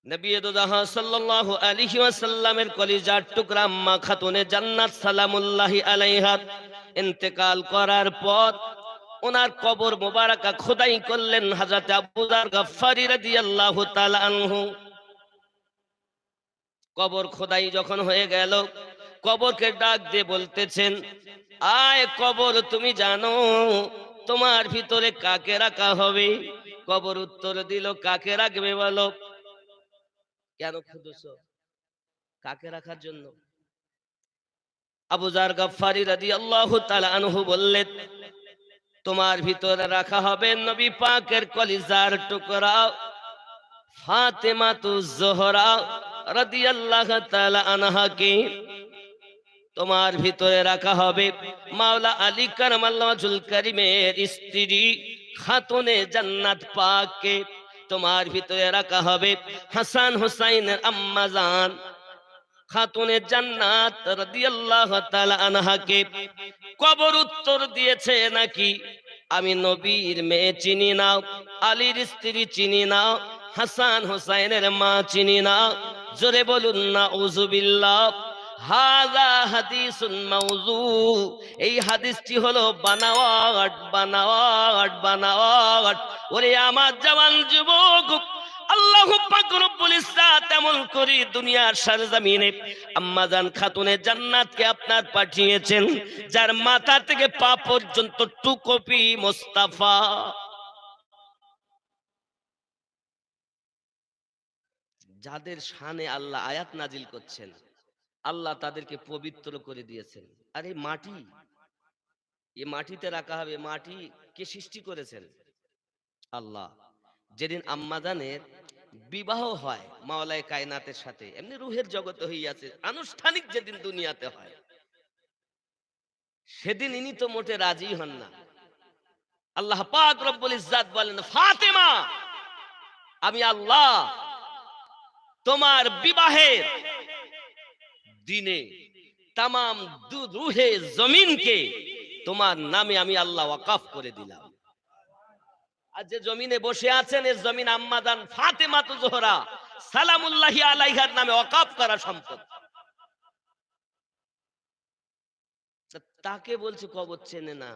নবী দোজাহা সাল্লাল্লাহু আলাইহি ওয়াসাল্লামের কলিজার টুকরা আম্মা খাতুনে জান্নাত সালামুল্লাহি আলাইহা ইন্তেকাল করার পর ওনার কবর মোবারকা খোদাই করলেন হযরত আবু যার গফফারি রাদিয়াল্লাহু তাআলা আনহু। কবর খোদাই যখন হয়ে গেল, কবরকে ডাক দিয়ে বলতেছেন, আয় কবর, তুমি জানো তোমার ভিতরে কাকে রাখা হবে? কবর উত্তর দিল, কাকে রাখবে বলো? কেন খুঁজছো? কাকে রাখার জন্য? আবু যার গফফারি রাদিয়াল্লাহু তাআলা আনহু বললেন, তোমার ভিতরে রাখা হবে নবী পাকের কলিজার টুকরা ফাতেমাতুজ জোহরা রাদিয়াল্লাহু তাআলা আনহাকে। তোমার ভিতরে রাখা হবে মাওলা আলী কারামাল্লাহু ওয়াজহুল কারীমের স্ত্রী খাতুনে জান্নাত পাককে। তোমার ভিতরে রাখা হবে হাসান হুসাইনের আম্মা জান খাতুনে জান্নাত রাদিয়াল্লাহু তাআলা আনহাকে। কবর উত্তর দিয়েছে, নাকি আমি নবীর মেয়ে চিনি না, আলীর স্ত্রী চিনি না, হাসান হুসাইনের মা চিনি না? জোরে বলুন নাউযুবিল্লাহ। হাযা হাদিসুন মাউযু, এই হাদিসটি হলো বানাওয়াট বানাওয়াট বানাওয়াট। ওরে আমার জওয়ান যুবক, আল্লাহু পাক রব্বুল ইজ্জাত এমন করে দুনিয়ার সরজমিনে আম্মা জান খাতুনে জান্নাতকে আপনার পাঠিয়েছেন, যার মাথা থেকে পা পর্যন্ত টুকপি মুস্তাফা। যাদের শানে আল্লাহ আয়াত নাজিল করছেন, আল্লাহ তাদেরকে পবিত্র করে দিয়েছেন। আর এই মাটি, এই মাটিতে রাখা হবে। মাটি কে সৃষ্টি করেছেন? আল্লাহ। যেদিন আম্মাজানের বিবাহ হয় মাওলায়ে কায়নাতের সাথে, এমনি রুহের জগতে হইয়াছে, আনুষ্ঠানিক যেদিন দুনিয়াতে হয়, সেদিন ইনি তো মোটে রাজি হন না। আল্লাহ পাক রব্বুল ইজ্জাত বলেন, ফাতেমা, আমি আল্লাহ তোমার বিবাহের দিনে তামাম রুহে জমিনকে তোমার নামে আমি আল্লাহ ওয়াকফ করে দিলাম। আর যে জমিনে বসে আছেন, এর জমিন আম্মা জান ফাতেমাতু জোহরা সালামুল্লাহি আলাইহার নামে ওয়াকফ করা সম্পদ। তাকে বলছে কবর চেনে না,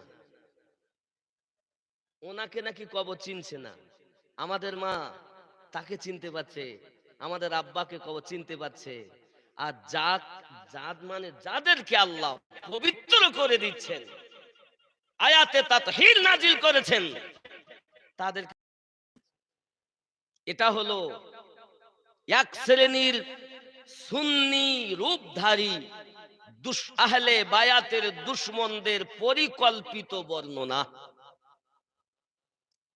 ওনাকে নাকি কবর চিনছে না। আমাদের মা তাকে চিনতে পারছে, আমাদের আব্বাকে কবর চিনতে পারছে। আর জাত মানে যাদেরকে আল্লাহ পবিত্র করে দিচ্ছেন, আয়াতে তাতহীর নাজিল করেছেন, তাদের এটা হলো এক শ্রেণীর সুন্নি রূপধারী আহলে বায়াতের দুশমনদের পরিকল্পিত বর্ণনা।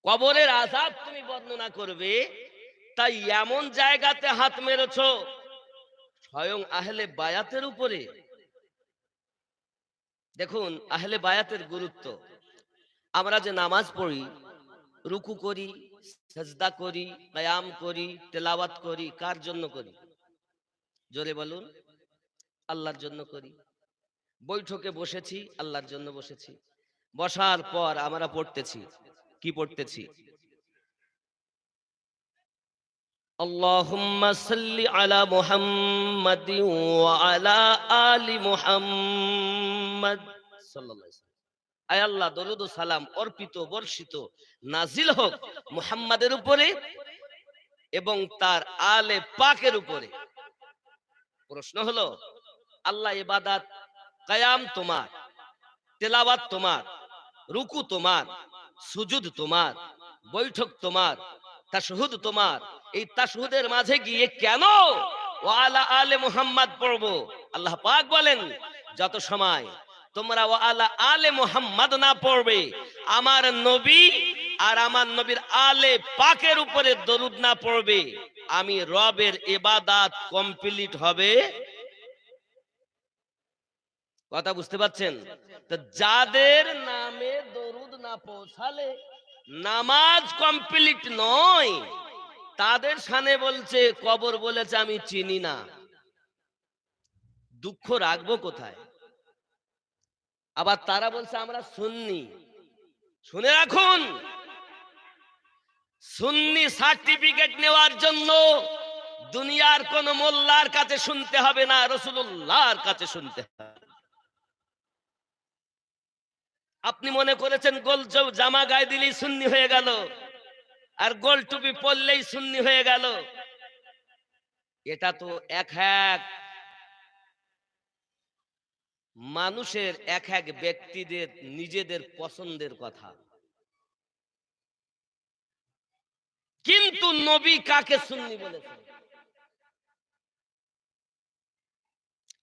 কবরের আযাব তুমি বর্ণনা করবে, তাই এমন জায়গাতে হাত মেরেছ স্বয়ং আহলে বায়াতের উপরে। দেখুন আহলে বায়াতের গুরুত্ব। আমরা যে নামাজ পড়ি, রুকু করি, সাজদা করি, কিয়াম করি, তেলাওয়াত করি, কার জন্য করি? জোরে বলুন। আল্লাহর জন্য করি। বৈঠকে বসেছি, আল্লাহর জন্য বসেছি। বসার পর আমরা পড়তেছি, কি পড়তেছি? আল্লাহুম্মা সাল্লি আলা মুহাম্মাদিন ওয়া আলা আলি মুহাম্মাদ সাল্লাল্লাহু আলাইহি ওয়াসাল্লাম। আয় আল্লাহ, দরুদ ও সালাম অর্পিত বর্ষিত নাজিল হোক মুহাম্মাদের উপরে এবং তার আলে পাকের উপরে। প্রশ্ন হলো, আল্লাহ ইবাদত, কিয়াম তোমার, তেলাওয়াত তোমার, রুকু তোমার, সুজুদ তোমার, বৈঠক তোমার, তাশহুদ তোমার, এই তাশহুদের মাঝে গিয়ে কেন ওয়া আলা আলে মুহাম্মাদ পড়বো? আল্লাহ পাক বলেন, যত সময় তোমরা ওয়া আলা আলে মুহাম্মাদ না পড়বে, আমার নবী আর আমার নবীর আলে পাকের উপরে দরুদ না পড়বে, আমি রবের ইবাদত কমপ্লিট হবে। কথা বুঝতে পারছেন? তো যাদের নামে দরুদ না পৌঁছালে নামাজ কমপ্লিট নয়, তাদের সামনে বলছে কবর বলেছে আমি চিনি না। দুঃখ রাখবো কোথায়? আবার তারা বলছে আমরা সুন্নি। শুনে রাখুন, সুন্নি সার্টিফিকেট নেওয়ার জন্য দুনিয়ার কোন মোল্লার কাছে শুনতে হবে না, রাসূলুল্লাহর কাছে শুনতে হবে। আপনি মনে করেছেন গোল জামা গায়ে দিলেই সুন্নি হয়ে গেল, আর গোল টুপি পরলেই সুন্নি হয়ে গেল। এটা তো এক এক মানুষের, এক এক ব্যক্তিদের নিজেদের পছন্দের কথা। কিন্তু নবী কাকে সুন্নি বলেছেন?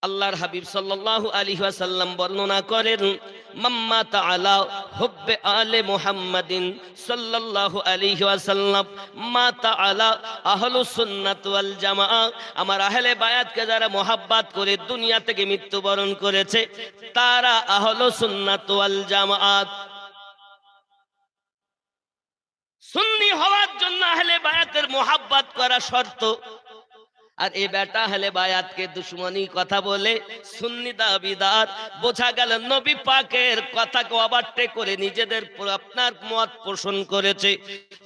আল্লাহর হাবিব সাল্লাল্লাহু আলাইহি ওয়াসাল্লাম বর্ণনা করেন, মাম্মা তাআলা হুব্বে আলে মুহাম্মাদিন সাল্লাল্লাহু আলাইহি ওয়াসাল্লাম মা তাআলা আহলুস সুন্নাত ওয়াল জামাআহ, আমার আহলে বায়াতকে যারা মোহাব্বত করে দুনিয়া থেকে মৃত্যুবরণ করেছে তারা আহলুস সুন্নাত ওয়াল জামাআত। সুন্নি হওয়ার জন্য আহলে বায়াতের মোহাব্বত করা শর্ত। আর এই বেটা আহলে বায়াতকে দুশমনি কথা বলে সুন্নি দাবিদার, বোঝা গেল নবী পাকের কথাকে ওভারটেক করে নিজেদের আপনার মত পোষণ করেছে।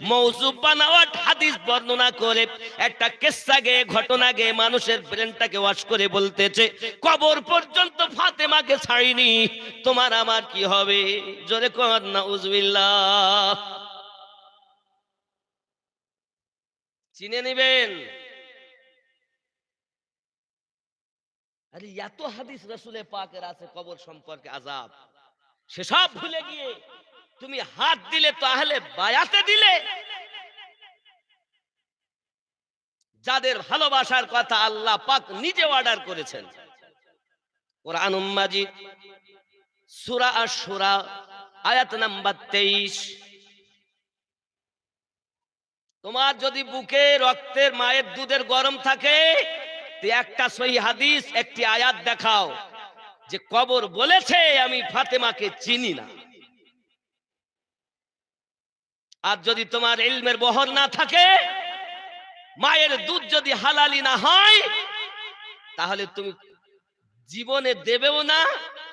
মওযু বানাওয়াট হাদিস বর্ণনা করে একটা কিস্সা গেয়ে, ঘটনা গেয়ে মানুষের ব্রেনটাকে ওয়াশ করে বলতেছে, কবর পর্যন্ত ফাতেমাকে ছাড়িনি, তোমার আমার কি হবে? জোরে কর নাউজুবিল্লাহ। চিনে নিবেন। আরে এত হাদিস রাসূলে পাকের আছে কবর সম্পর্কে আযাব, সেসব ভুলে গিয়ে তুমি হাত দিলে তো আহলে বায়াতে দিলে, যাদের ভালোবাসার কথা আল্লাহ পাক নিজে অর্ডার করেছেন। কোরআনুল মাজিদ সূরা আশ-শুরা আয়াত নাম্বার 23। তোমার যদি বুকে রক্তের মায়ের দুধের গরম থাকে, একটা সহি হাদিস, একটি আয়াত দেখাও যে কবর বলেছে আমি ফাতেমাকে চিনি না। আর যদি তোমার ইলমের বহর না থাকে, মায়ের দুধ যদি হালালি না হয়, তাহলে তুমি জীবনে দেবেও না,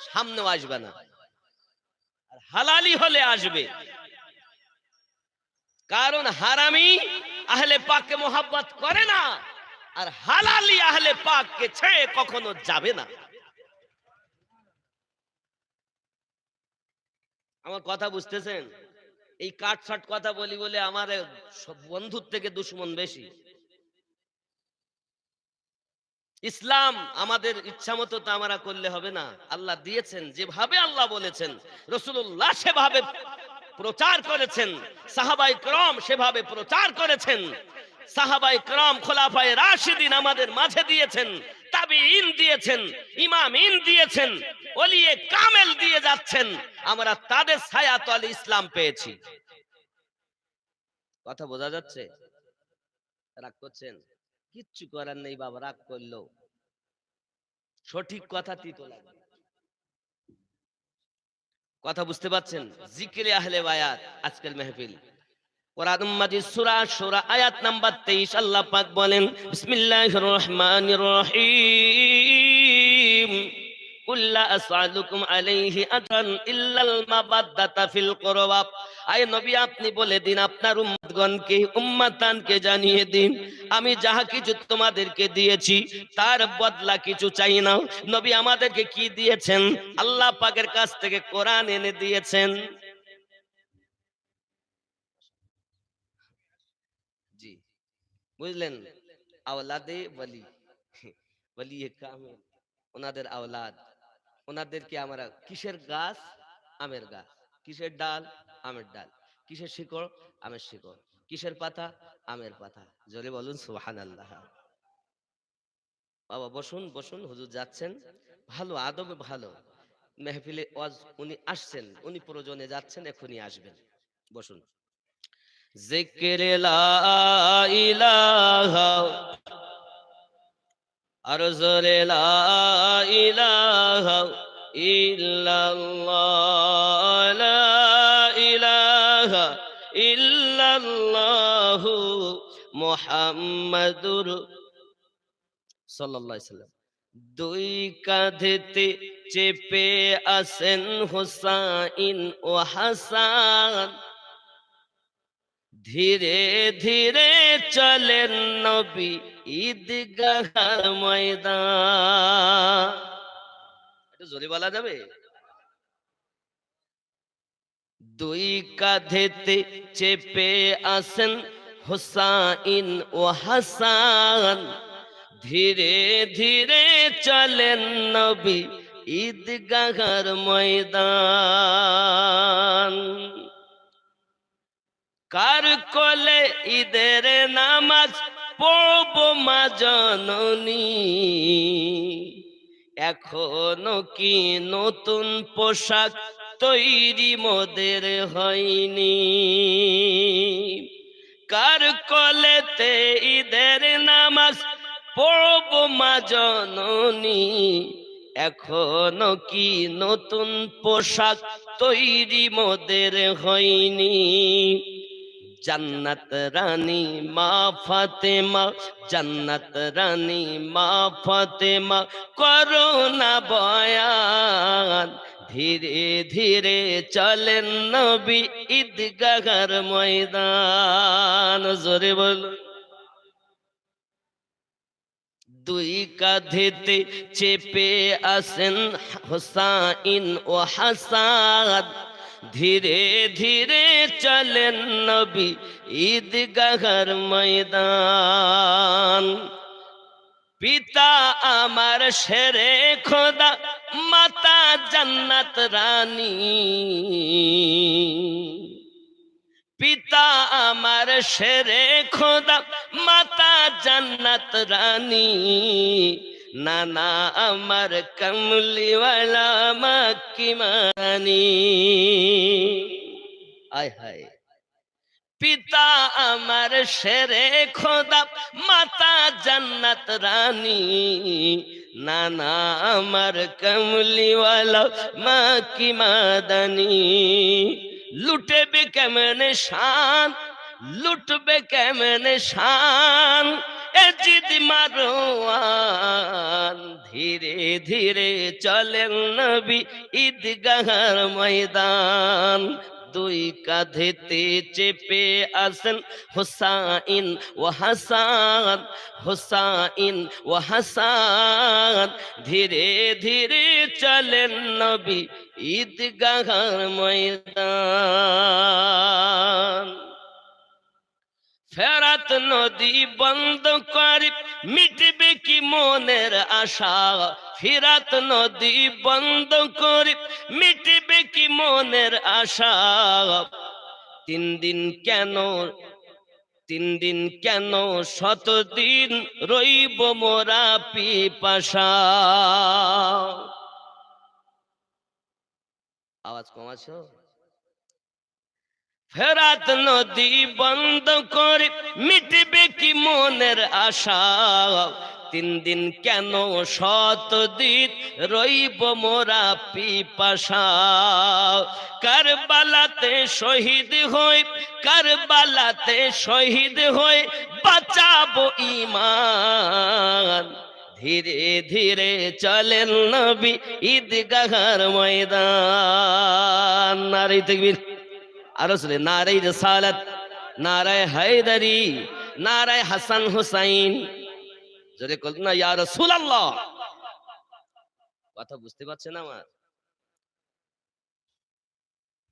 সামনেও আসবে না। আর হালালি হলে আসবে, কারণ হারামি আহলে পাককে মোহাব্বত করে না, আর হালালি আহলে পাককে ছেড়ে কখনো যাবে না। আমার কথা বুঝতেছেন? এই কাটছাট কথা বলি বলে আমার বন্ধুর থেকে দুশমন বেশি। ইসলাম আমাদের ইচ্ছা মতো তো আমরা করলে হবে না। আল্লাহ দিয়েছেন যেভাবে আল্লাহ বলেছেন, রাসূলুল্লাহ সেভাবে প্রচার করেছেন, সাহাবায়ে কেরাম সেভাবে প্রচার করেছেন, সাহাবায়ে কেরাম খোলাফায়ে রাশিদিন আমাদের মাঝে দিয়েছেন, তাবিঈন দিয়েছেন, ইমামিন দিয়েছেন, ওলিয়ে কামেল দিয়ে যাচ্ছেন। আমরা তাদের ছায়াতলে ইসলাম পেয়েছি। কথা বোঝা যাচ্ছে? রাগ করছেন? কিচ্ছু করার নেই বাবা, রাগ করলো সঠিক কথা তিতো লাগে। কথা বুঝতে পারছেন? জিকিরে আহলে বায়াত আজকের মেহফিল। কোরআনুল মাজিদ সূরা আশ-শুরা আয়াত নাম্বার 23 আল্লাহ পাক বলেন, বিসমিল্লাহির রহমানির রহিম, কুল লা আসআলুকুম আলাইহি আজরান ইল্লাল মাবাদ্দাতা ফিল কুরবা। আয় নবী আপনি বলে দিন আপনার উম্মতগণকে, উম্মতানকে জানিয়ে দিন, আমি যাহা কিছু তোমাদেরকে দিয়েছি তার বদলা কিছু চাই না। নবী আমাদেরকে কি দিয়েছেন? আল্লাহ পাকের কাছ থেকে কোরআন এনে দিয়েছেন। জি বুঝলেন? আওলাদে ওয়ালি, ওয়ালি কামেল, ওনাদের আওলাদ। ওনাদেরকে আমরা কিসের গাছ? আমের গাছ। কিসের ডাল? আমের ডাল। কিসের শিকড়? আমের শিকড়। কিসের পাতা? আমের পাতা। জোরে বলুন সুবহানাল্লাহ। বাবা বসুন, বসুন, হুজুর যাচ্ছেন, ভালো আদবে ভালো মেহফিলে ওয়াজ উনি আসছেন, উনি প্রয়োজনে যাচ্ছেন, এখনই আসবেন। বসুন। জিকিরে লা ইলাহা, আর জোরে লা ইলাহা ইল্লাল্লাহ, লা ইলাহা ইল্লাল্লাহু মুহাম্মাদুর সাল্লাল্লাহু আলাইহি সাল্লাম। দুই কাঁধেতে চেপে আছেন হুসাইন ও হাসান, ধীরে ধীরে চলেন নবী ঈদগাহর ময়দান। একটু জোরে বলা যাবে? দুই কাঁধেতে চেপে আসেন হুসাইন ও হাসান, ধীরে ধীরে চলেন নবী ঈদগাহর ময়দান। কার কোলে ঈদের নামাজ পড়ব মা জননী, এখনো কি নতুন পোশাক তৈরি মোদের হয়নি? কার কোলেতে ঈদের নামাজ পড়ব মা জননী, এখনো কি নতুন পোশাক তৈরি মোদের হয়নি? জান্নাত রানী মা ফাতেমা, জান্নাত রানী মা ফাতেমা করোনা বয়ান, ধীরে ধীরে চলেন নবী ঈদগাহর ময়দান। জোরে বলুন। দুই কাঁধেতে চেপে আসেন হুসাইন ও হাসান, ধীরে ধীরে চলেন নবী ঈদগাহর ময়দান। পিতা আমার শেরে খোদা, মাতা জান্নাত রানী, পিতা আমার শেরে খোদা, মাতা জান্নাত রানী, নানা আমার কমলিওয়ালা মক্কি মানি। আয় হায়। পিতা আমার শেরে খোদা, মাতা জান্নাত রানী, নানা আমার কমলিওয়ালা মক্কি মাদানি। লুটেবে কেমনে শান, লুটবে কেমনে শান এ জিদ মারোয়ান, ধীরে ধীরে চলেন নবী ঈদগাহর ময়দান। দুই কাঁধেতে চেপে আসেন হুসাইন ও হাসান, হুসাইন ও হাসান, ধীরে ধীরে চলেন নবী ঈদগাহর ময়দান। ফেরাত নদী বন্ধ করে মিটবে কি মনের আশা, ফেরাত নদী বন্ধ করে মিটবে কি মনের আশা। তিন দিন কেন, তিন দিন কেন শতদিন রইব মোরা পিপাসা। আওয়াজ কমাছো? ফেরাত নদী বন্ধ করে মিটবে কি মনের আশা, তিন দিন কেন শতদিন রইব মোরা পিপাসা। কারবালাতে শহীদ হই, কারবালাতে শহীদ হই বাঁচাবো ঈমান, ধীরে ধীরে চলেন নবী ঈদগাহর ময়দান। নারে তাকবীর, আরো চলে নারে রিসালাত, নারে হায়দারি, নারে হাসান হুসাইন। জোরে বলুন না ইয়া রাসূলুল্লাহ। কথা বুঝতে পারছেন আমার?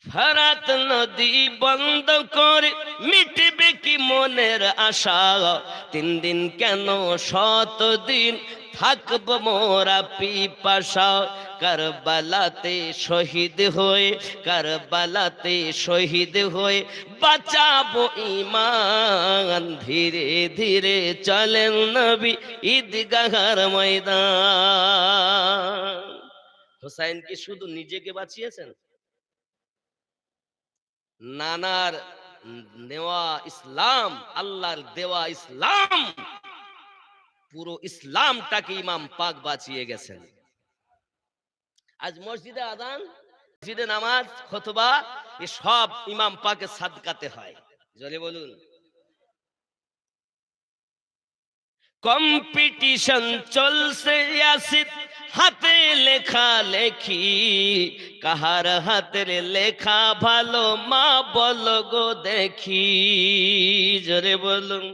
ফেরাত নদী বন্ধ করে মিটবে কি মনের আশা, তিন দিন কেন শতদিন থাকব মোরা পিপাসা। কারবালাতে শহীদ হয়ে, কারবালাতে শহীদ হয়ে বাঁচাবো ঈমান, ধীরে ধীরে চলেন নবী ঈদগাহর ময়দান। হুসাইন কি শুধু নিজেকে বাঁচিয়েছেন? নানার নেওয়া ইসলাম, আল্লাহর দেওয়া ইসলাম, পুরো ইসলামটাকে ইমাম পাক বাঁচিয়ে গেছেন। আজ মসজিদে আযান, মসজিদে নামাজ, খুতবা, এ সব ইমাম পাকের সাদকাতে হয়। জোরে বলুন। কম্পিটিশন চলছে ইয়াসিদ হাতে লেখা লেখি, কাহার হাতের লেখা ভালো মা বলো গো দেখি। জোরে বলুন।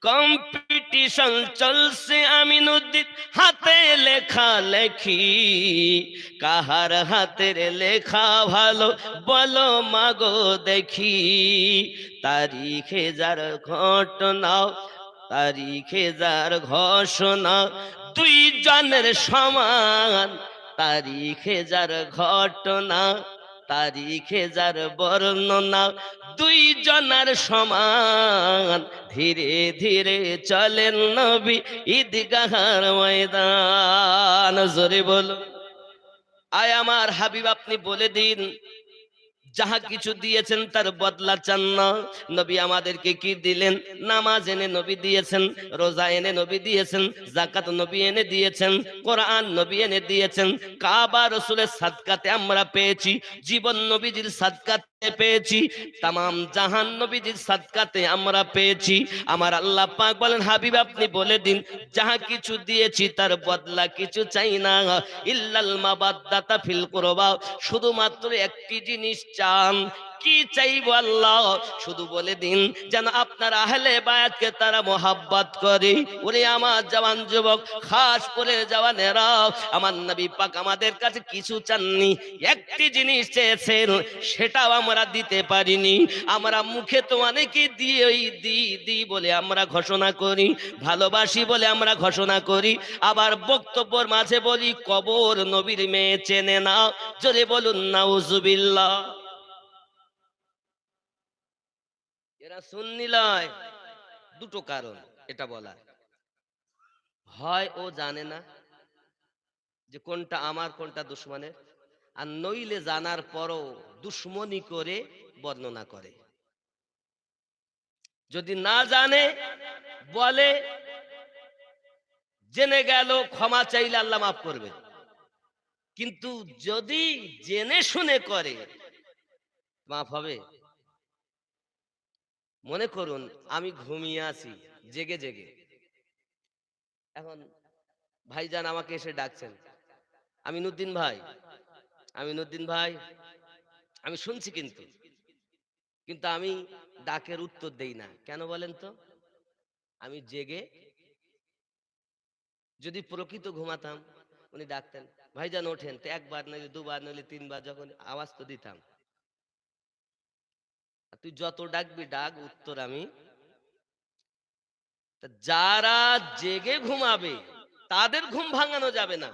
কম্পিটিশন চলছে আমিনুদ্দিন হাতে লেখা লেখি, কাহার হাতের লেখা ভালো বলো মাগো দেখি। তারিখে যার ঘটনা, তারিখে যার ঘোষণা দুই জনের সমান, তারিখে যার ঘটনা, তারিখে যার বর্ণনা দুই জনার সমান। ধীরে ধীরে চলেন নবী ঈদগাহর ময়দান। জোরে বলো। আয় আমার হাবিব আপনি বলে দিন, যাহা কিছু দিয়েছেন তার বদলা চান না। নবী আমাদেরকে কি দিলেন? নামাজ এনে নবী দিয়েছেন, রোজা এনে নবী দিয়েছেন, যাকাত নবী এনে দিয়েছেন, কোরআন নবী এনে দিয়েছেন। কাবা রাসূলের সাদকাতে আমরা পেয়েছি, জীবন নবীজির সাদকাতে পেয়েছি, তামাম জাহান নবীজির সাদকাতে আমরা পেয়েছি। আমার আল্লাহ পাক বলেন, হাবিব আপনি বলে দিন, যাহা কিছু দিয়েছি তার বদলা কিছু চাই না। ইল্লাল মাবাদ্দাতা ফিল কুরবা, শুধুমাত্র একটি জিনিস চান। কি চাইবো আল্লাহ? শুধু বলে দিন যেন আপনার আহলে বায়াতকে তারা মোহাব্বত করে। ওরে আমার জওয়ান যুবক, খাস করে জওয়ানেরা, আমার নবী পাক আমাদের কাছে কিছু চাননি, একটি জিনিস চেয়েছেন, সেটাও আমরা দিতে পারিনি। আমরা মুখে তো অনেকে দিই বলে আমরা ঘোষণা করি, ভালোবাসি বলে আমরা ঘোষণা করি, আবার বক্তব্যের মাঝে বলি কবর নবীর মেয়ে চেনে না। জোরে বলুন নাউজুবিল্লাহ। এরা সুন্নি লয়। দুটো কারণ এটা বলা, হয় ও জানে না যে কোনটা আমার কোনটা দুশ্মনের, আর নইলে জানার পরও দুশ্মনী করে বর্ণনা করে। যদি না জানে বলে, জেনে গেল ক্ষমা চাইলে আল্লাহ মাফ করবে, কিন্তু যদি জেনে শুনে করে মাফ হবে? মনে করুন আমি ঘুমিয়ে আছি জেগে জেগে, এখন ভাইজান আমাকে এসে ডাকছেন, আমিনুদ্দিন ভাই, আমিনুদ্দিন ভাই, আমি শুনছি কিন্তু কিন্তু আমি ডাকের উত্তর দেই না। কেন বলেন তো? আমি জেগে। যদি প্রকৃত ঘুমাতাম, উনি ডাকতেন, ভাইজান ওঠেন, তো একবার নইলে দুবার নইলে তিনবার যখন আওয়াজ তো দিতাম। তুই যত ডাকবি ডাক, উত্তর আমি। যারা জেগে ঘুমাবে তাদের ঘুম ভাঙানো যাবে না,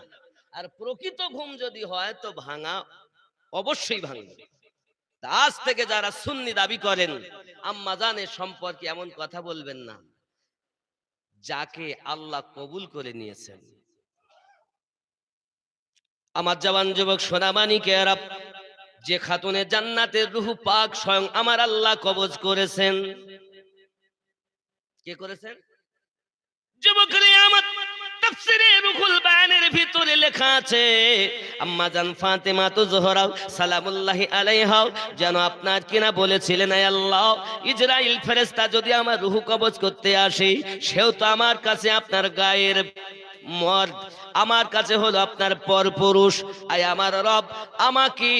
আর প্রকৃত ঘুম যদি হয় তো ভাঙা অবশ্যই ভাঙবে। আজ থেকে যারা সুন্নি দাবি করেন, আম্মা জানের সম্পর্কে এমন কথা বলবেন না যাকে আল্লাহ কবুল করে নিয়েছেন। আমার জওয়ান যুবক সোনামানিকেরা, যে খাতুনে জান্নাতের রূহ পাক স্বয়ং আমার আল্লাহ কবজ করেছেন। কে করেছেন? যুবকরে আমার তাফসীরে রুহুল বায়ানের ভিতরে লেখা আছে, আম্মা জান ফাতেমা তো জোহরা সালামুল্লাহি আলাইহা যেন আপনার কিনা বলেছিলেন, আয় আল্লাহ, ইজরাইল ফেরেশতা যদি আমার রূহ কবজ করতে আসে, সেও তো আমার কাছে আপনার গায়ের মর্দ, আমার কাছে হলো আপনার পরপুরুষ। আয় আমার রব, আমাকে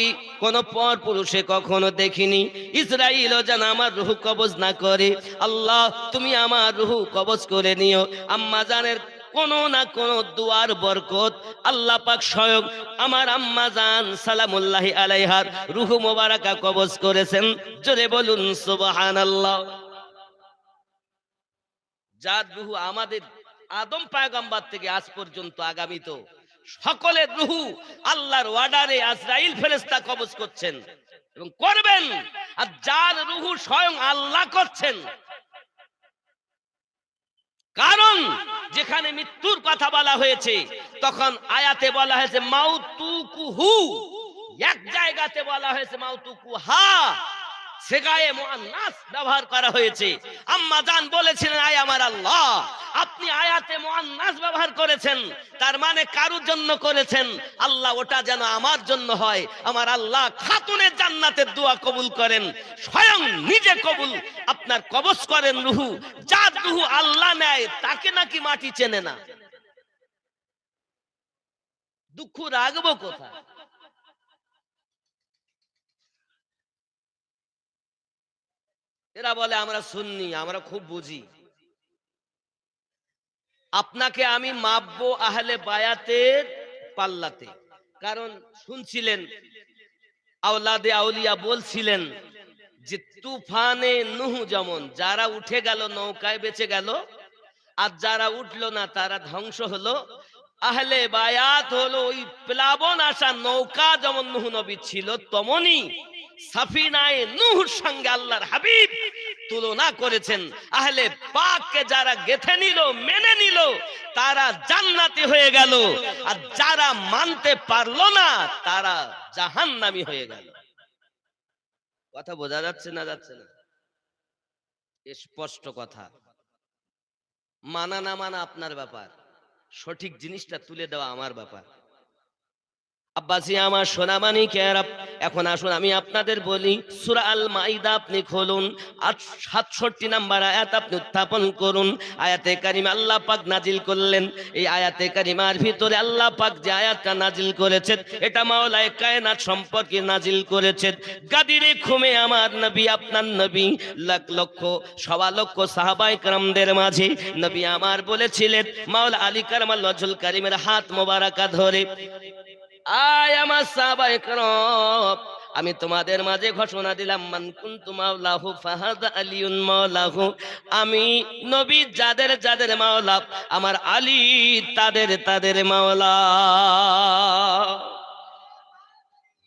কোন পরপুরুষে কখনো দেখিনি, ইসরাইলও যেন আমার রূহ কবজ না করে। আল্লাহ তুমি আমার রূহ কবজ করে নিও। আম্মা জানের কোন না কোন দুয়ার বরকত আল্লাহ পাক স্বয়ং আমার আম্মা জান সালামুল্লাহি আলাইহার রূহ মোবারকা কবজ করেছেন। জোরে বলুন সুবহানাল্লাহ। যার রূহ আমাদের আদম পয়গম্বর থেকে আজ পর্যন্ত আগামীত সকলের রূহ আল্লাহর অর্ডারে আজরাইল ফেরেশতা কবজ করছেন এবং করবেন, আর যার রূহ স্বয়ং আল্লাহ করছেন। কারণ যেখানে মৃত্যুর কথা বলা হয়েছে তখন আয়াতে বলা হয়েছে মাউতুকুহু, এক জায়গাতে বলা হয়েছে মাউতুকুহা, সেগায়ে মুআন্নাস ব্যবহার করা হয়েছে। আম্মা জান বলেছিলেন, আয় আমার আল্লাহ, আপনি আয়াতে মুআন্নাস ব্যবহার করেছেন, তার মানে কারুর জন্য করেছেন, আল্লাহ ওটা যেন আমার জন্য হয়। আমার আল্লাহ খাতুনে জান্নাতের দোয়া কবুল করেন, স্বয়ং নিজে কবুল আপনার কবজ করেন রূহ। যার রূহ আল্লাহ নেয় তাকে নাকি মাটি চেনে না। দুঃখ রাখবো কোথায়? এরা বলে আমরা সুন্নি, আমরা খুব বুঝি। আপনাকে আমি মাপবো আহলে বায়াতের পাল্লাতে। কারণ শুনছিলেন আওলাদে আউলিয়া বলছিলেন যে তুফানে নূহ যেমন যারা উঠে গেল নৌকায় বেঁচে গেল, আর যারা উঠলো না তারা ধ্বংস হলো, আহলে বায়াত হলো ওই প্লাবন আসা নৌকা যেমন নূহ নবী ছিল, তেমনি সাফিনায়ে নূহর সঙ্গে আল্লাহর হাবিব তুলনা করেছেন। আহলে পাককে যারা গেথে নিল, মেনে নিল, তারা জান্নাতি হয়ে গেল, আর যারা মানতে পারলো না তারা জাহান্নামী হয়ে গেল। কথা বোঝা যাচ্ছে না যাচ্ছে না? স্পষ্ট কথা। মানা না মানা আপনার ব্যাপার, সঠিক জিনিসটা তুলে দেওয়া আমার ব্যাপার। আব্বাসি আমার সোনামানি কেরা, এখন আসুন আমি আপনাদের বলি, সূরা আল মাইদা আপনি খুলুন, 67 নম্বর আয়াত আপনি উত্থাপন করুন। আয়াতে কারিমা আল্লাহ পাক নাজিল করলেন। এই আয়াতে কারিমার ভিতরে আল্লাহ পাক যে আয়াতটা নাজিল করেছেন, এটা মাওলায়ে কায়নাত সম্পর্কে নাজিল করেছেন। গাদিরে খুমে আমার নবী, আপনার নবী, লাখ লক্ষ সওয়া লক্ষ সাহাবায়ে কেরামদের মাঝে নবী আমার বলেছিলেন, মাওলা আলী কারামাল্লাহু ওয়াজহুল কারীমের হাত মোবারকা ধরে, আয় আমার সাহাবায়ে কেরাম, আমি তোমাদের মাঝে ঘোষণা দিলাম, মান কুনতু মাওলাহু ফাহাদা আলিউন মাওলাহু, আমি নবী যাদের যাদের মাওলা, আমার আলী তাদের তাদের মাওলা।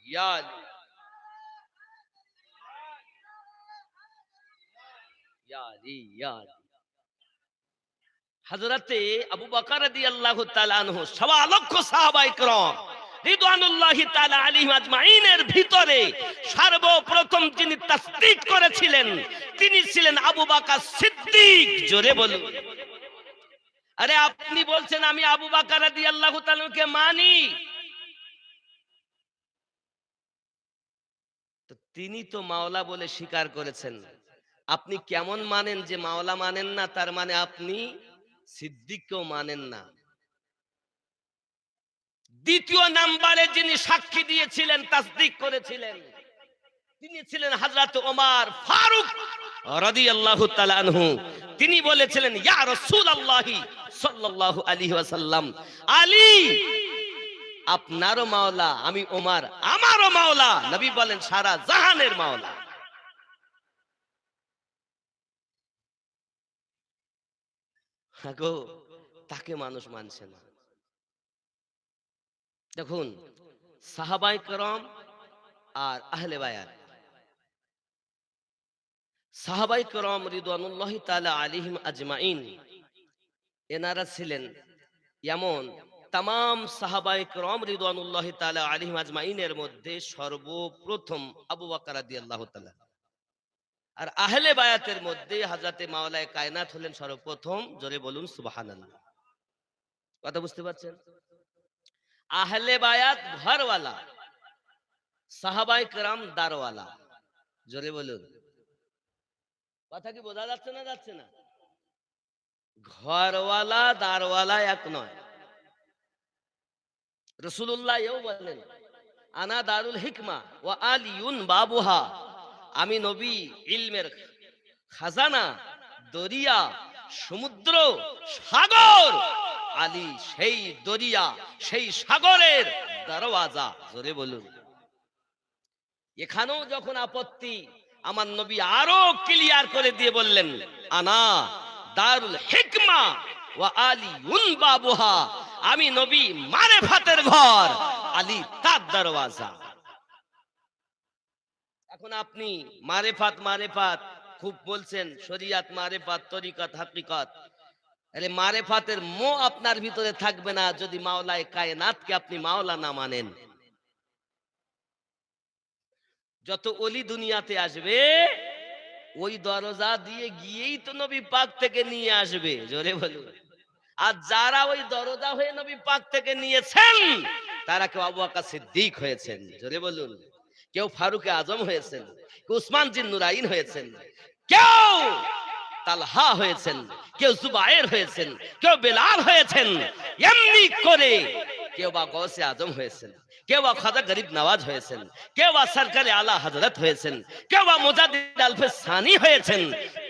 ইয়া আলী, ইয়া আলী, ইয়া আলী। হযরতে আবু বকর রাদিয়াল্লাহু তাআলা আনহু সওয়া লক্ষ সাহাবায়ে কেরাম রিদওয়ানুল্লাহি তাআলা আলাইহিম আজমাইনের ভিতরে সর্বপ্রথম যিনি তাসদীক করেছিলেন তিনি ছিলেন আবু বকর সিদ্দিক। জোরে বলুন। আরে আপনি বলছেন আমি আবু বকর রাদিয়াল্লাহু তাআলাকে মানি, তো তিনি তো মাওলা বলে স্বীকার করেছেন। আপনি কেমন মানেন যে মাওলা মানেন না? তার মানে আপনি সিদ্দিককেও মানেন না। দ্বিতীয় নাম্বারে যিনি সাক্ষী দিয়েছিলেন, তাসদীক করেছিলেন, তিনি ছিলেন হযরত ওমর ফারুক রাদিয়াল্লাহু তাআলা আনহু। তিনি বলেছিলেন, ইয়া রাসূলুল্লাহি সাল্লাল্লাহু আলাইহি ওয়াসাল্লাম, আলী আপনারও মাওলা, আমি ওমর আমারও মাওলা। নবী বলেন সারা জাহানের মাওলা। গো, তাকে মানুষ মানছে না। দেখুন, সাহাবায়ে কেরাম আর আহলে বায়াত, সাহাবায়ে কেরাম রিদওয়ানুল্লাহি তাআলা আলাইহিম আজমাইন, এনারা ছিলেন এমন, तमाम সাহাবায়ে কেরাম রিদওয়ানুল্লাহি তাআলা আলাইহিম আজমাইনের মধ্যে সর্বপ্রথম আবু বকর রাদিয়াল্লাহু তাআলা, আর আহলে বায়াতের মধ্যে হযরতে মাওলায়ে কায়নাত হলেন সর্বপ্রথম। জোরে বলুন সুবহানাল্লাহ। কথা বুঝতে পারছেন? আহলে বায়াত ঘরওয়ালা, সাহাবায়ে কেরাম দারওয়ালা। জোরে বলুন। কথা কি বোঝা যাচ্ছে না যাচ্ছে না? ঘরওয়ালা দারওয়ালা এক নয়। রাসূলুল্লাহ এও বলেন, আনা দারুল হিকমা ওয়া আলিয়ুন বাবুহা, আমি নবী ইলমের খাজানা, দরিয়া, সমুদ্র, সাগর, আলী সেই দরিয়া, সেই সাগরের দরওয়াজা। জোরে বলুন। এখানেও যখন আপত্তি, আমার নবী আরো ক্লিয়ার করে দিয়ে বললেন, আনা দারুল হিকমা ওয়া আলিয়ুন বাবুহা, আমি নবী মারেফাতের ঘর, আলী তার দরওয়াজা। এখন আপনি মারেফাত মারেফাত খুব বলছেন, শরিয়াত মারেফাত, তরিকত হাকিকত। আরে মারেফাতের মোহ আপনার ভিতরে থাকবে না যদি মাওলায়ে কায়নাতকে আপনি মাওলা না মানেন। যত ওলি দুনিয়াতে আসবে ওই দরজা দিয়ে গিয়েই তো নবী পাক থেকে নিয়ে আসবে। জোরে বলুন। আর যারা ওই দরজা হয়ে নবী পাক থেকে নিয়েছেন তারা কেউ আবু বকর সিদ্দিক হয়েছেন। জোরে বলুন। কেউ ফারুক আজম হয়েছেন, কেউ উসমান জিন নুরাইন হয়েছেন, কেউ তালহা হয়েছেন, কেউ জুবায়ের হয়েছেন, কেউ বেলাল হয়েছেন। এমনি করে কেউ বা গৌসে আজম হয়েছেন, কেউ বা খাজা গরিব নওয়াজ হয়েছেন, কেউ বা সরকারে আলা হযরত হয়েছেন, কেউ বা মুজাদ্দিদ আলফে সানি হয়েছেন,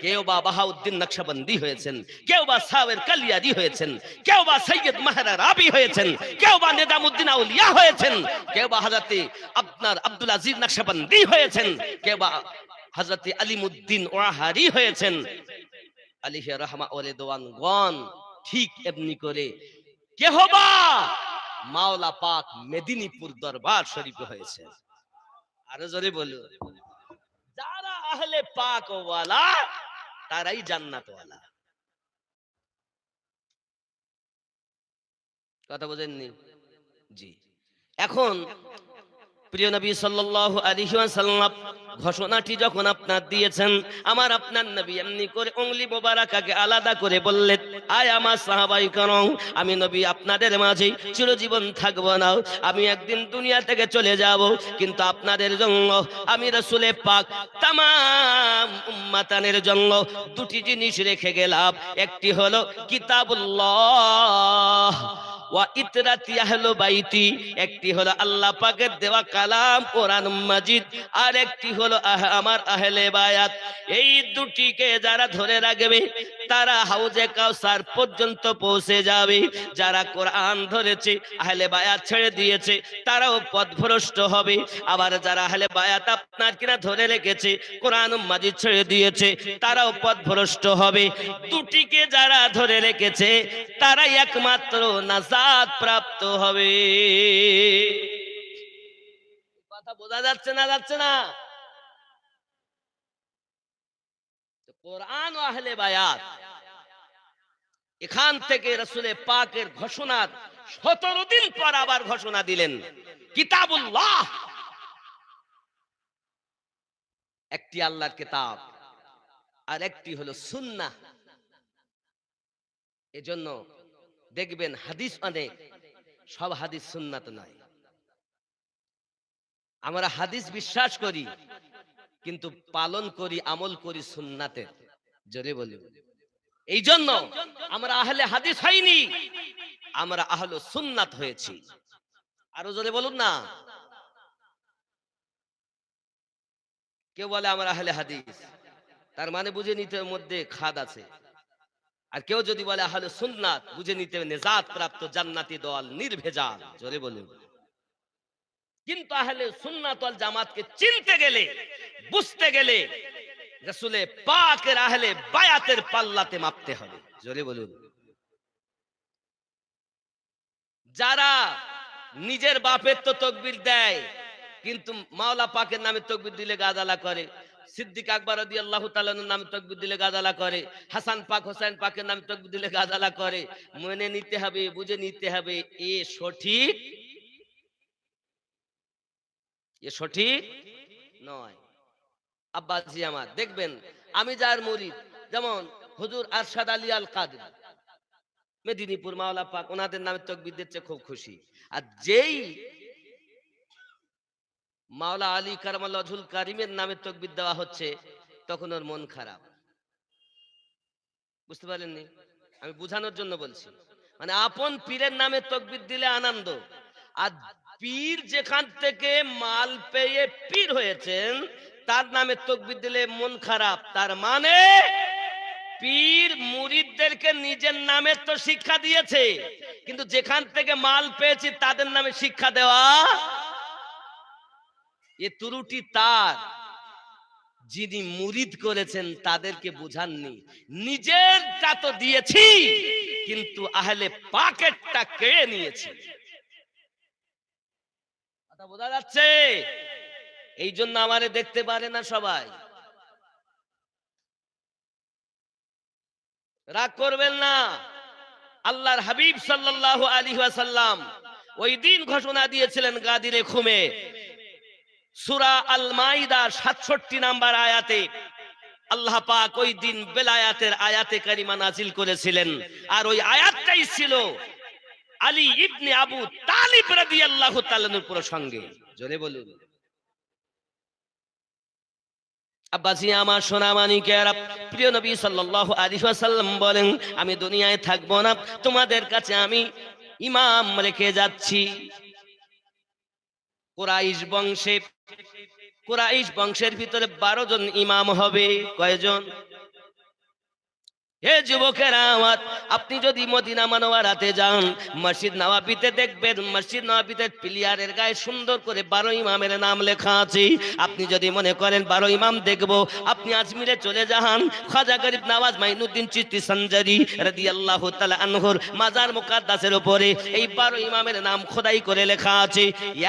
কেউ বা বাহাউদ্দিন নকশবন্দি হয়েছেন, কেউ বা সাবের কালিয়াদি হয়েছেন, কেউ বা সৈয়দ মাহরা রাবি হয়েছেন, কেউ বা নিজামুদ্দিন আউলিয়া হয়েছেন, কেউ বা হযরতে আপনার আব্দুল আজিজ নকশবন্দি হয়েছেন, কেউ বা হযরতে আলিমুদ্দিন ওয়াহারি হয়েছেন। আলিহি রহমা ওলে দোয়ানগণ ঠিক এমনি করে কেহ বা মাওলা পাক মেদিনীপুর দরবার শরীফে হয়েছে। আরো জোরে বলো, যারা আহলে পাক ওয়ালা তারাই জান্নাত ওয়ালা। কথা বুঝেননি? জি। এখন প্রিয় নবী সাল্লাল্লাহু আলাইহি ওয়াসাল্লাম ঘোষণাটি যখন আপনার দিয়েছেন, আমার আপনার নবী এমনি করে উংলি মোবারকাকে আলাদা করে বললেন, আয় আমার সাহাবায়ে কেরাম, আমি নবী আপনাদের মাঝে চিরজীবন থাকব না, আমি একদিন দুনিয়া থেকে চলে যাব, কিন্তু আপনাদের জন্য আমি রাসূলে পাক তামাম উম্মতানের জন্য দুটি জিনিস রেখে গেলাম। একটি হলো কিতাবুল্লাহ ওয়া ইতরাতি আহলে বাইতি, একটি হলো আল্লাহ পাকের দেওয়া কালাম কোরআন মাজিদ, আর একটি হলো আমার আহলে বায়াত। এই দুটিকে যারা ধরে রাখবে তারা হাউজে কাউসার পর্যন্ত পৌঁছে যাবে। যারা কোরআন ধরেছে, আহলে বায়াত ছেড়ে দিয়েছে, তারাও পথভ্রষ্ট হবে। আবার যারা আহলে বায়াত আপনার কিনা ধরে রেখেছে, কোরআন মাজিদ ছেড়ে দিয়েছে, তারাও পথভ্রষ্ট হবে। দুটিকে যারা ধরে রেখেছে তারাই একমাত্র নাজাত প্রাপ্ত হবে। কথা বোঝা যাচ্ছে না? যাচ্ছে না? কোরআন ও আহলে বায়াত, এখান থেকে রাসূলে পাকের ঘোষণার 17 দিন পর আবার ঘোষণা দিলেন কিতাবুল্লাহ, একটি আল্লাহর কিতাব আর একটি হলো সুন্নাহ। এজন্য দেখবেন হাদিস অনেক, সব হাদিস সুন্নাত নয়। আমরা হাদিস বিশ্বাস করি কিন্তু পালন করি, আমল করি সুন্নাতের। জোরে বলি, এই জন্য আমরা আহলে হাদিস হইনি, আমরা আহলে সুন্নাত হয়েছি। আরো জোরে বলুন না। কেউ বলে আমরা আহলে হাদিস, তার মানে বুঝে নিতে মধ্যে খাদ আছে। আর কেউ যদি বলে আহলে সুন্নাত, বুঝে নিতে নেজাত প্রাপ্ত জান্নাতি দল নির্ভেজাল। জোরে বলুন। কিন্তু আহলে সুন্নাত ওয়াল জামাতকে চিনতে গেলে, বুঝতে গেলে রাসূলে পাকের আহলে বায়াতের পাল্লাতে মাপতে হবে। জোরে বলুন। যারা নিজের বাপের তো তাকবীর দেয়, কিন্তু মাওলা পাকের নামে তাকবীর দিলে গাদালা করে, সিদ্দিক আকবর রাদিয়াল্লাহু তাআলার নামে তাকবীর দিলে গাদালা করে, হাসান পাক হোসেন পাকের নামে তাকবীর দিলে গাদালা করে। মনে নিতে হবে, বুঝে নিতে হবে, এ সঠিক, এ সঠিক নয়। আব্বাজি আমার দেখবেন, আমি যার মুরিদ, যেমন হুজুর আরশাদ আলী আল কাদরি মেদিনীপুর, মাওলা পাক ওনাদের নামে তাকবীর দিচ্ছে, খুব খুশি। আর যেই মাওলা আলী কারামাল্লাহু ওয়াজহুল কারিমের নামে তাকবীর দেওয়া হচ্ছে, তখন ওর মন খারাপ। বুঝতে পারেননি? আমি বোঝানোর জন্য বলছি। মানে আপন পীরের নামে তাকবীর দিলে আনন্দ, আর পীর যেখান থেকে মাল পেয়ে পীর হয়েছেন তার নামে তাকবীর দিলে মন খারাপ। তার মানে পীর মুরিদদেরকে নিজের নামে তো শিক্ষা দিয়েছে, কিন্তু যেখান থেকে মাল পেয়েছি তাদের নামে শিক্ষা দেওয়া, এ ত্রুটি তার। যিনি মুরিদ করেছেন তাদেরকে বুঝাননি। নিজেরটা তো দিয়েছি, কিন্তু আহলে পাকেরটা কেড়ে নিয়েছি। কথা বোঝা যাচ্ছে? এই জন্য আমারে দেখতে পারে না সবাই। রাগ করবেন না। আল্লাহর হাবিব সাল্লাল্লাহু আলাইহি ওয়াসাল্লাম ওই দিন ঘোষণা দিয়েছিলেন গাদিরে খুমে, সূরা আল মাইদা 67 নাম্বার আয়াতে আল্লাহ পাক ওই দিন বেলায়াতের আয়াতে কারিমা নাজিল করেছিলেন। আর ওই আয়াতটাই ছিল আলী ইবনে আবু তালিব রাদিয়াল্লাহু তাআলার প্রসঙ্গে। জোরে বলুন। আব্বাসি আমার সোনা মানিকেরা, প্রিয় নবী সাল্লাল্লাহু আলাইহি ওয়াসাল্লাম বলেন, আমি দুনিয়ায় থাকবো না, তোমাদের কাছে আমি ইমাম রেখে যাচ্ছি। কুরাইশ বংশের ভিতরে 12 জন ইমাম হবে। কয়জন? হে যুবকেরা আমার, আপনি যদি মদিনা মুনাওয়ারাতে যান, মসজিদ নববীতে দেখবেন, মসজিদ নববীতে প্লিয়ারের গায়ে সুন্দর করে 12 ইমামের নাম লেখা আছে। আপনি যদি মনে করেন 12 ইমাম দেখবো, আপনি আজমিরে চলে যান, খাজা গরিব নওয়াজ মাইনুদ্দিন চিশতি সঞ্জারি রাদিয়াল্লাহু তাআলা আনহুর মাজার মুকাদ্দাসের উপরে এই 12 ইমামের নাম খোদাই করে লেখা আছে।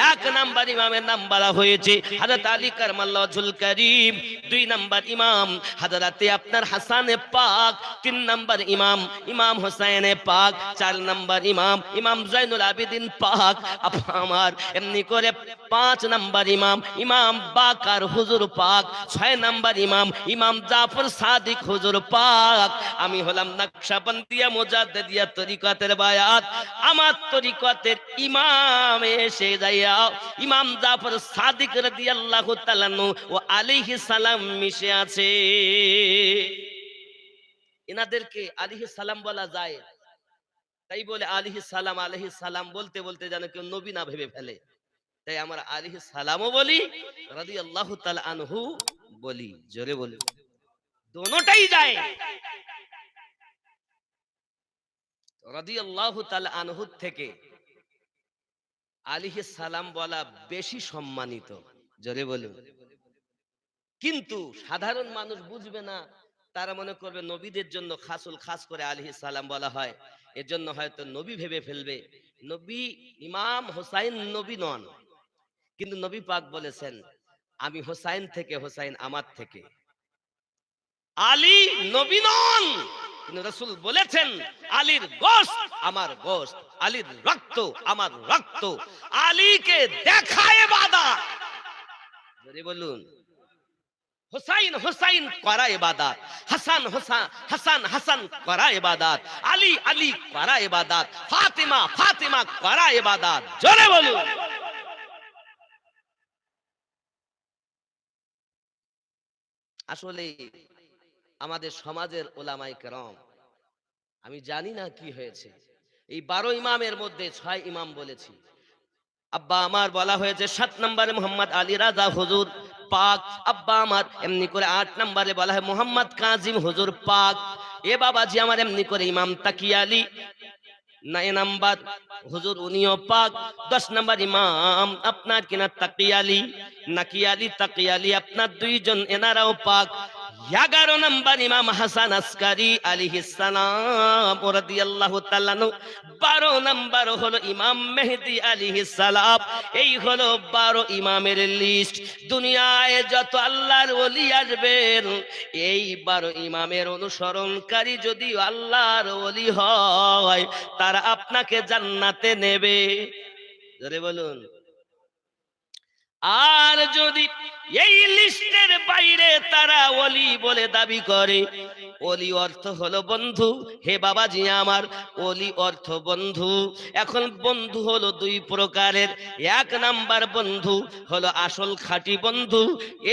1 নাম্বার ইমামের নাম বলা হয়েছে হযরত আলী কারামাল্লাহু ওয়াজহুল কারীম। 2 নাম্বার ইমাম হযরতে আপনার হাসানে পাক। 3 নাম্বার ইমাম ইমাম হোসেনে পাক। 4 নাম্বার ইমাম ইমাম জাইনুল আবেদিন পাক। আমার এমনি করে 5 নাম্বার ইমাম ইমাম বাকার হুজুর পাক। 6 নাম্বার ইমাম ইমাম জাফর সাদিক হুজুর পাক। আমি হলাম নকশবন্দিয়া মুজাদ্দিদিয়া তরিকতের বায়াত। আমার তরিকতের ইমাম এসে যাইয়া ইমাম জাফর সাদিক রাদিয়াল্লাহু তাআলা ও আলাইহিস সালাম মিশে আছে। এনাদেরকে আলাইহিস সালাম বলা যায়, তাই বলে আলাইহিস সালাম বলতে বলতে যেন কেউ নবী না ভেবে ফেলে, তাই আমরা আলাইহিস সালামও বলি, রাদিয়াল্লাহু তাআলা আনহু বলি। জোরে বলি, দোনোটাই যায়। রাদিয়াল্লাহু তাআলা আনহু থেকে আলাইহিস সালাম বলা বেশি সম্মানিত। জোরে বলুন। কিন্তু সাধারণ মানুষ বুঝবে না, তারা মনে করবে নবীদের জন্য খাস করে আলাইহিস সালাম বলা হয়, এজন্য হয়তো নবী ভেবে ফেলবে। নবী ইমাম হোসাইন নবী নন, কিন্তু নবী পাক বলেছেন আমি হোসাইন থেকে, হোসাইন আমার থেকে। আলী নবী নন, কিন্তু রাসূল বলেছেন আলীর গোশত আমার গোশত, আলীর রক্ত আমার রক্ত, আলীকে দেখা ইবাদত। জোরে বলুন। হুসাইন হুসাইন করা ইবাদত, হাসান হাসান করা ইবাদত, আলী আলী করা ইবাদত, ফাতিমা করা ইবাদত। জোরে বলুন। আসলে আমাদের সমাজের ওলামায়ে কেরাম, আমি জানি না কি হয়েছে, এই 12 ইমামের মধ্যে 6 ইমাম বলেছি। আব্বা আমার বলা হয়েছে 7 নম্বরে মোহাম্মদ আলী রাজা হুজুর পাক। আব্বা আমার এমনি করে 8 নম্বরে বলা হয় মোহাম্মদ কাজিম হুজুর পাক। এ বাবাজি আমার এমনি করে ইমাম তাকি আলী 9 নাম্বার হুজুর উনিও পাক। 10 নাম্বার ইমাম আপনার কিনা তাকি আলী, নাকি আলী তাকি আলী আপনার 2 জন, এনারাও পাক। 11 নাম্বার ইমাম হাসান আসকারী আলাইহিস সালাম রাদিয়াল্লাহু তাআলা। 12 নাম্বার হলো ইমাম মেহেদী আলাইহিস সালাম। এই হলো 12 ইমামের লিস্ট। দুনিয়ায় যত আল্লাহর ওলি আসবেন, এই 12 ইমামের অনুসরণকারী যদি আল্লাহর ওলি হয়, তারা আপনাকে জান্নাতে নেবে। জোরে বলুন। আর যদি এই লিস্টের বাইরে তারা ওলি বলে দাবি করে, ওলি অর্থ হলো বন্ধু। হে বাবাজি আমার, ওলি অর্থ বন্ধু। এখন বন্ধু হলো 2 প্রকারের। 1 নাম্বার বন্ধু হলো আসল খাঁটি বন্ধু।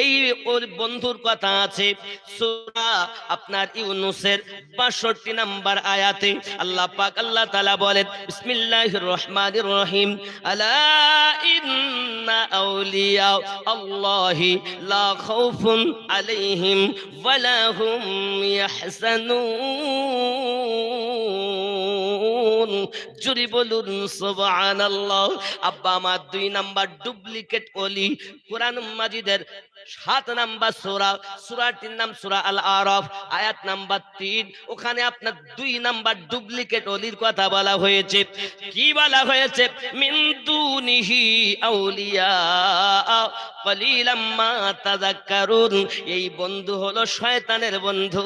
এই ওর বন্ধুর কথা আছে সূরা আপনার ইউনূসের 62 নাম্বার আয়াতে। আল্লাহ পাক আল্লাহ তাআলা বলেন বিসমিল্লাহির রহমানির রহিম, আলা ইন্না আউলিয়া আল্লাহি লা খাউফুন আলাইহিম ওয়ালা হুম ইয়াহজানুন। জোরে বলুন সুবহানাল্লাহ। আব্বা আমার 2 নাম্বার ডুপ্লিকেট ওলি কোরআন মাজিদের 7 নাম্বার সূরাটির নাম সূরা আল আরাফ, আয়াত নাম্বার 3। ওখানে আপনার 2 নাম্বার ডুপ্লিকেট ওলির কথা বলা হয়েছে। কি বলা হয়েছে? মিন দুনিহি আউলিয়া কলিলাম মা তাযাক্কারুন। এই বন্ধু হলো শয়তানের বন্ধু।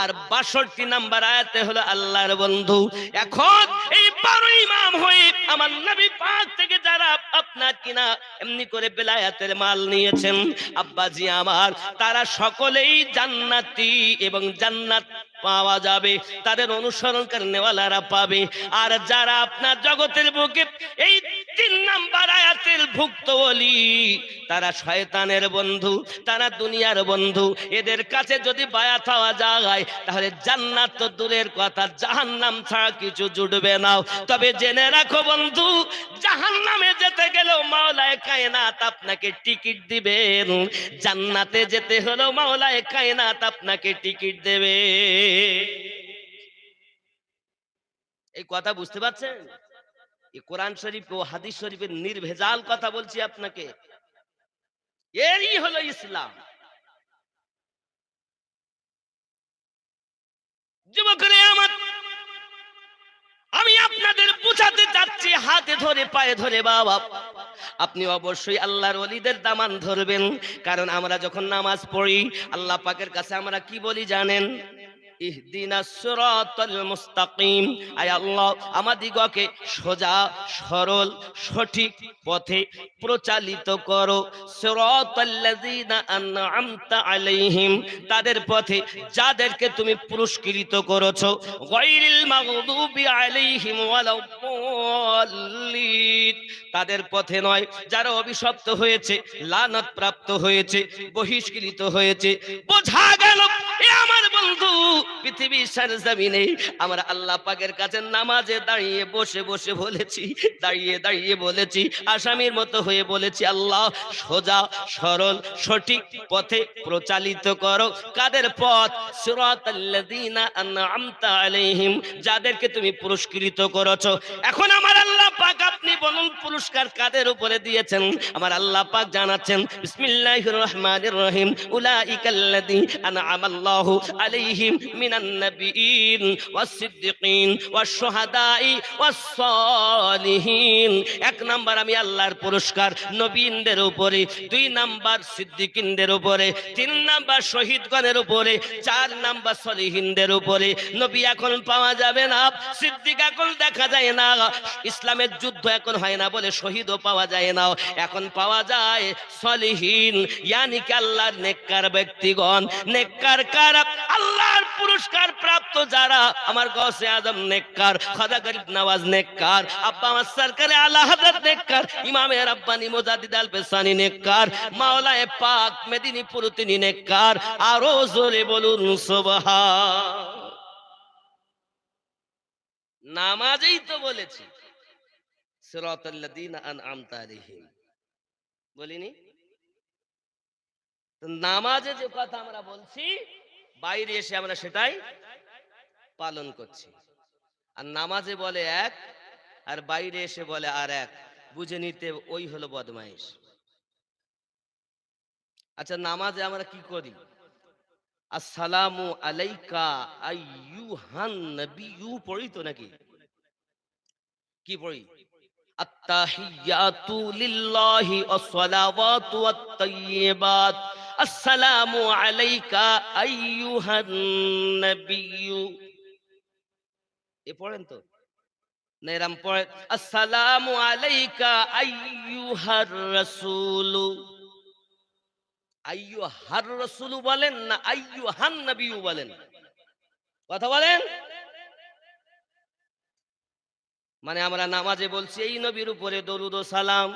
আর 62 নাম্বার আয়াতে হলো আল্লাহর বন্ধু। এখন এই 12 ইমাম হয়ে আমার নবী পাক থেকে যারা আপনার কিনা এমনি করে বেলায়াতের মাল নিয়েছেন, আব্বাজি আমার, তারা সকলেই জান্নাতি এবং জান্নাত পাওয়া যাবে, তাদের অনুসরণ করে নেওয়ালারা পাবে। আর যারা আপনার জগতের বুকে এই 3 নাম্বার আয়াতের ভুক্ত ওলি তারা শয়তানের বন্ধু, তারা দুনিয়ার বন্ধু। এদের কাছে যদি বায়াত হওয়া যায় তাহলে জান্নাত তো দূরের কথা, জাহান্নাম ছাড়া কিছু জুটবে না। তবে জেনে রাখো বন্ধু, জাহান্নামে যেতে গেলেও মাওলায়ে কায়নাত আপনাকে টিকিট দিবেন, জান্নাতে যেতে হলেও মাওলায়ে কায়নাত আপনাকে টিকিট দেবে। এই কথা বুঝতে পারছেন? এই কোরআন শরীফ ও হাদিস শরীফের নির্ভেজাল কথা বলছি আপনাকে। এরই হলো ইসলাম। যুবকরা আমার, আমি আপনাদের বুঝাতে চাচ্ছি হাতে ধরে পায়ে ধরে, বাবা আপনি অবশ্যই আল্লাহর ওলিদের দামান ধরবেন। কারণ আমরা যখন নামাজ পড়ি আল্লাহ পাকের কাছে আমরা কি বলি জানেন? ইহদিনাস সিরাতাল মুস্তাকিম, আয় আল্লাহ আমাদিগকে সোজা সরল সঠিক পথে প্রচালিত করো। সিরাতাল্লাযিনা আনআমতা আলাইহিম, তাদের পথে যাদেরকে তুমি পুরস্কৃত করেছো। গায়রিল মাগদুবি আলাইহিম ওয়ালাদ-দাল্লিন, তাদের পথে নয় যারা অভিশপ্ত হয়েছে, লানত প্রাপ্ত হয়েছে, বহিষ্কৃত হয়েছে। বোঝা গেল এ আমার বন্ধু, পৃথিবীর সরজমিনে আমরা আল্লাহ পাকের কাছে নামাজে দাঁড়িয়ে বসে বসে বলেছি, দাঁড়িয়ে দাঁড়িয়ে বলেছি, আসামির মতো হয়ে বলেছি, আল্লাহ সোজা সরল সঠিক পথে প্রচালিত করো। কাদের পথ? সিরাতাল্লাযিনা আনআমতা আলাইহিম, যাদেরকে তুমি পুরস্কৃত করেছো। এখন আমার আল্লাহ পাক আপনি বলুন পুরস্কার কাদের উপরে দিয়েছেন? আমার আল্লাহ পাক জানাচ্ছেন বিসমিল্লাহির রহমানির রহিম, উলাইকাল্লাযী আনআমাল্লাহু আলাইহিম মিনান নাবিয়িন ওয়াস সিদ্দিকিন ওয়াস শুহাদাই ওয়াস সালিহিন। 1 নাম্বার আমি আল্লাহর পুরস্কার নবীনদের উপরে, 2 নাম্বার সিদ্দিকিনদের উপরে, 3 নাম্বার শহীদগণের উপরে, 4 নাম্বার সলিহিনদের উপরে। নবী এখন পাওয়া যাবে না, সিদ্দিক এখন দেখা যায় না, ইসলামের যুদ্ধ এখন হয় না বলে শহীদও পাওয়া যায় না, এখন পাওয়া যায় সলিহিন, ইয়ানি কি আল্লাহর নেককার ব্যক্তিগণ। নেককার কারা? আল্লাহর পুরস্কার প্রাপ্ত যারা। আমার গৌসে আজম নেককার, খাজা গরিব নওয়াজ নেককার, আব্বা আমার সরকারে আলা হযরত নেককার, ইমামে রাব্বানি মুজাদ্দিদ আল পেসানি নেককার, মাওলায়ে পাক মেদিনীপুর তিনি নেককার। আরো জোরে বলুন সুবহান। নামাজেই তো বলেছি সিরাতাল্লাযিনা আনআমতা আলাইহিম, বলিনি? তো নামাজে যে কথা আমরা বলছি বাইরে এসে আমরা সেটাই পালন করছি। আর নামাজে বলে এক আর বাইরে এসে বলে আর এক, বুঝে নিতে ওই হলো বদমাইশ। আচ্ছা নামাজে আমরা কি করি? আসসালামু আলাইকা আইয়ুহান নবিয়্যু পড়ি তো নাকি? কি পড়ি? আত্তাহিয়াতু লিল্লাহি ওয়াসসালাওয়াতু ওয়াত-তাইয়্যিবাত, আসসালামু আলাইকা আইয়ুহান নবিয়্যু। এ পড়েন তো না? এরম পড়ে আসসালামু আলাইকা আইয়ুহার রাসূলু। আইয়ুহার রাসূলু বলেন না আইয়ুহান নবিয়্যু বলেন? কথা বলেন। মানে আমরা নামাজে বলছি এই নবীর উপরে দরুদ ও সালাম।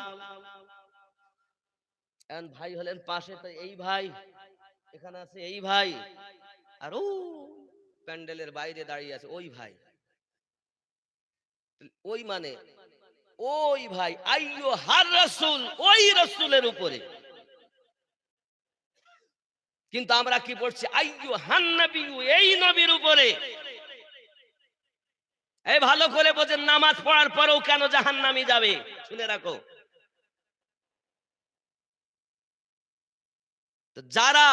এখন ভাই হলেন পাশে, তো এই ভাই এখানে আছে, এই ভাই আর ও প্যান্ডেলের বাইরে দাঁড়িয়ে আছে ওই ভাই, ওই মানে ওই ভাই আইয়ুহার রাসূল, ওই রাসূলের উপরে। কিন্তু আমরা কি পড়ছি? আইয়ুহান নবিয়্যু, এই নবীর উপরে। এই ভালো করে বোঝেন, নামাজ পড়ার পরেও কেন জাহান্নামী যাবে শুনে রাখো। তো যারা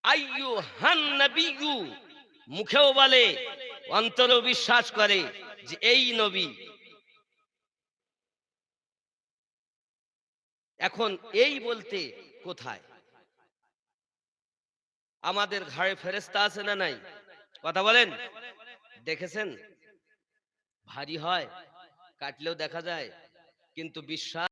আইয়ুহান নবিয়্যু মুখেও বলে অন্তরেও বিশ্বাস করে যে এই নবী, এখন এই বলতে কোথায়? আমাদের ঘাড়ে ফেরেশতা আছে না নাই? কথা বলেন। দেখেছেন? ভারী হয়, কাটলেও দেখা যায়, কিন্তু বিশ্বাস